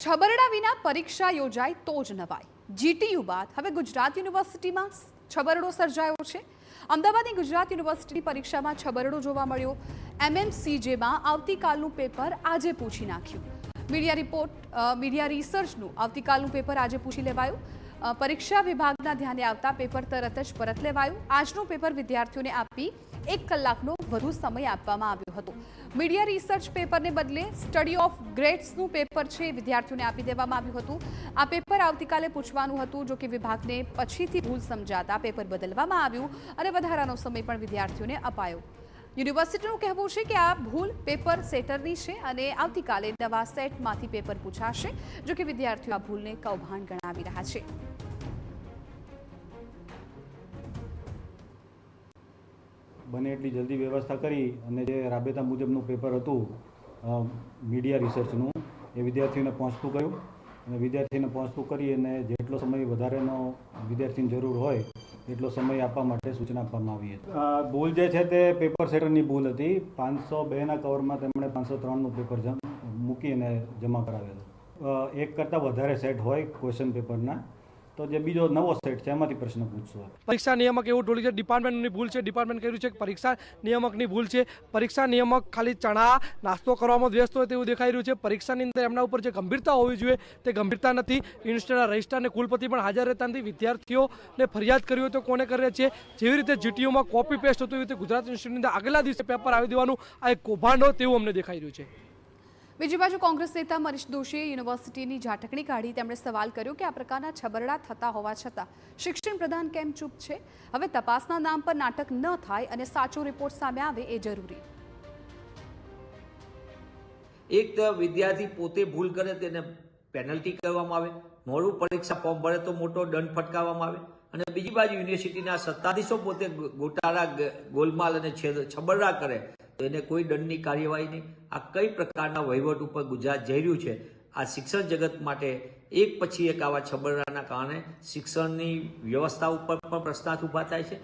છબરડા વિના પરીક્ષા યોજાય તો જ નવાય. જીટીયુ બાદ હવે ગુજરાત યુનિવર્સિટીમાં છબરડો સર્જાયો છે. અમદાવાદની ગુજરાત યુનિવર્સિટીની પરીક્ષામાં છબરડો જોવા મળ્યો. એમએમસીજેમાં આવતીકાલનું પેપર આજે પૂછી નાખ્યું. મીડિયા રિસર્ચનું આવતીકાલનું પેપર આજે પૂછી લેવાયું. પરીક્ષા વિભાગના ધ્યાને આવતા પેપર તરત જ પરત લેવાયું. આજનું પેપર વિદ્યાર્થીઓને આપી 1 કલાકનો વધુ સમય આપવામાં આવ્યો હતો. મીડિયા રિસર્ચ પેપરને બદલે સ્ટડી ઓફ ગ્રેડ્સનું પેપર છે વિદ્યાર્થીઓને આપી દેવામાં આવ્યું હતું. આ પેપર આવતીકાલે પૂછવાનું હતું, જો કે વિભાગને પછીથી ભૂલ સમજાતા પેપર બદલવામાં આવ્યું અને વધારાનો સમય પણ વિદ્યાર્થીઓને અપાયો. યુનિવર્સિટીનું કહેવું છે કે આ ભૂલ પેપર સેટરની છે અને આવતીકાલે નવા સેટમાંથી પેપર પૂછાશે, જો કે વિદ્યાર્થીઓ આ ભૂલને કૌભાંડ ગણાવી રહ્યા છે. બને એટલી જલ્દી વ્યવસ્થા કરી અને જે રાબેતા મુજબનું પેપર હતું મીડિયા રિસર્ચનું એ વિદ્યાર્થીઓને પહોંચતું કર્યું અને વિદ્યાર્થીને પહોંચતું કરી અને જેટલો સમય વધારેનો વિદ્યાર્થીની જરૂર હોય એટલો સમય આપવા માટે સૂચના આપવામાં આવી હતી. ભૂલ જે છે તે પેપર સેટરની ભૂલ હતી. 502ના કવરમાં તેમણે 503નું પેપર મૂકી અને જમા કરાવેલું. એક કરતાં વધારે સેટ હોય ક્વેશ્ચન પેપરના, તો જે બીજો નવો સેટ છે એમાંથી પ્રશ્ન પૂછશો. પરીક્ષા નિયામક એવું બોલ્યું છે ડિપાર્ટમેન્ટની ભૂલ છે. ડિપાર્ટમેન્ટ કહ્યું છે કે પરીક્ષા નિયામકની ભૂલ છે. પરીક્ષા નિયામક ખાલી ચણા નાસ્તો કરવામાં વ્યસ્ત હોય તેવું દેખાઈ રહ્યું છે. પરીક્ષાની અંદર એમના ઉપર જે ગંભીરતા હોવી જોઈએ તે ગંભીરતા નથી. યુનિવર્સિટીના રજિસ્ટ્રાર અને કુલપતિ પણ હાજર રહેતા નથી. વિદ્યાર્થીઓને ફરિયાદ કરી હોય તો કોને કરે છે? જેવી રીતે જીટીયુમાં કોપી પેસ્ટ હતું એવી રીતે ગુજરાત યુનિવર્સિટીની અંદર આગલા દિવસે પેપર આવી દેવાનું આ એક કૌભાંડ હોય તેવું અમને દેખાઈ રહ્યું છે. બીજી બાજુ કોંગ્રેસ નેતા મનીષ દોશીએ યુનિવર્સિટીની ઝાટકણી કાઢી. તેમણે સવાલ કર્યો કે આ પ્રકારના છબરડા થતા હોવા છતાં શિક્ષણ પ્રધાન કેમ ચૂપ છે? હવે તપાસના નામ પર નાટક ન થાય અને સાચો રિપોર્ટ સામે આવે એ જરૂરી. એક તો વિદ્યાર્થી પોતે ભૂલ કરે તેને પેનલ્ટી કરવામાં આવે, મોડું પરીક્ષા ફોર્મ ભરે તો મોટો દંડ ફટકારવામાં આવે, અને બીજી બાજુ યુનિવર્સિટીના સત્તાધીશો પોતે ગોટાળા ગોલમાલ અને છબરડા કરે તો એને કોઈ દંડની કાર્યવાહી નહીં. આ કઈ પ્રકારના વહીવટ ઉપર ગુજરાત જઈ રહ્યું છે? આ શિક્ષણ જગત માટે એક પછી એક આવા છબરડાના કારણે શિક્ષણની વ્યવસ્થા ઉપર પણ પ્રશ્નાર્થ ઊભા થાય છે.